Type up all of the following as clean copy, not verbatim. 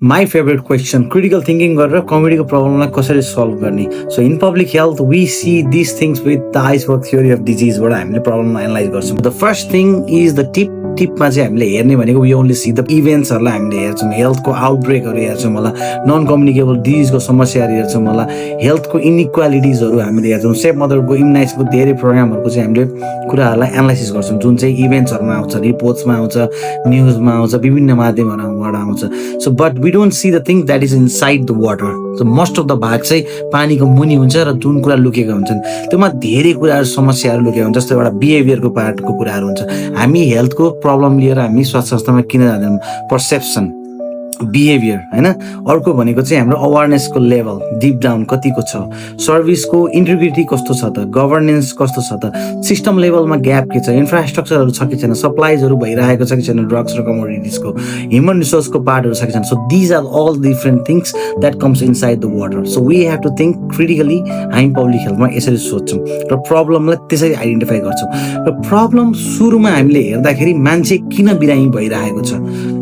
My favorite question, critical thinking गरेर कमेडीको प्रब्लमलाई कसरी सल्भ गर्ने. So in public health we see this things with the iceberg theory of डिजिजबाट हामीले प्रब्लमलाई एनालाइज गर्छौँ. The first thing is the टिपमा चाहिँ हामीले हेर्ने भनेको वी ओन्ली सी द इभेन्ट्सहरूलाई हामीले हेर्छौँ, हेल्थको आउटब्रेकहरू हेर्छौँ होला, नन कम्युनिकेबल डिजिजको समस्याहरू हेर्छौँ होला, हेल्थको इनइक्वालिटिजहरू हामीले हेर्छौँ, सेफ मदरको इम्युनाइजको धेरै प्रोग्रामहरूको चाहिँ हामीले कुराहरूलाई एनालाइसिस गर्छौँ जुन चाहिँ इभेन्ट्सहरूमा आउँछ, रिपोर्ट्समा आउँछ, न्युजमा आउँछ, विभिन्न माध्यमहरूबाट आउँछ. So but we don't see the thing that is inside the water. So most of the भाग चाहिँ पानीको मुनि हुन्छ र जुन कुरा लुकेका हुन्छन् त्योमा धेरै कुराहरू समस्याहरू लुकेका हुन्छ. जस्तो एउटा बिहेभियरको पार्टको कुराहरू हुन्छ. हामी हेल्थको प्रब्लम लिएर हामी स्वास्थ्य संस्थामा किन जाँदैनौँ? पर्सेप्सन, बिहेभियर होइन. अर्को भनेको चाहिँ हाम्रो अवेरनेसको लेभल डिप डाउन कतिको छ, सर्भिसको इन्टिग्रिटी कस्तो छ त, गभर्नेन्स कस्तो छ त, सिस्टम लेभलमा ग्याप के छ, इन्फ्रास्ट्रक्चरहरू छ कि छैन, सप्लाइजहरू भइरहेको छ कि छैन, ड्रग्स र कमोडिटिजको, ह्युमन रिसोर्सको पार्टहरू छ कि छैन. So these are all different things that comes inside the water. So we have to think critically. हामी पब्लिक हेल्थमा यसरी सोध्छौँ र प्रब्लमलाई त्यसरी आइडेन्टिफाई गर्छौँ. र प्रब्लम सुरुमा हामीले हेर्दाखेरि मान्छे किन बिरामी भइरहेको छ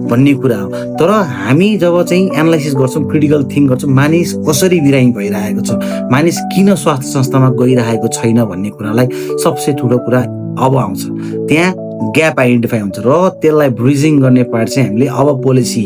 भन्ने कुरा हो. तर हामी जब चाहिँ एनालाइसिस गर्छौँ, क्रिटिकल थिङ्क गर्छौँ, मानिस कसरी बिरामी भइरहेको छ, मानिस किन स्वास्थ्य संस्थामा गइरहेको छैन भन्ने कुरालाई सबसे ठुलो कुरा अब आउँछ. त्यहाँ ग्याप आइडेन्टिफाई हुन्छ र त्यसलाई ब्रिजिङ गर्ने पार्ट चाहिँ हामीले अब पोलिसी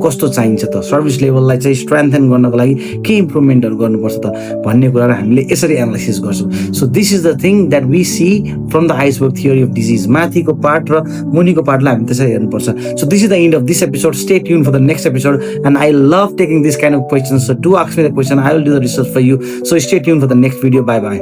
कस्तो चाहिन्छ त, सर्भिस लेभललाई चाहिँ स्ट्रेन्थन गर्नको लागि के इम्प्रुभमेन्टहरू गर्नुपर्छ त भन्ने कुराहरू हामीले यसरी एनालाइसिस गर्छौँ. So this is the thing that we see from the iceberg theory of disease. माथिको पार्ट र मुनिको पार्टलाई हामी त्यसरी हेर्नुपर्छ. So this is the end of this episode. Stay tune for the next episode and I love taking this kind of questions. So do ask me the question, I will do the research for you. So stay tune for the next video. Bye by.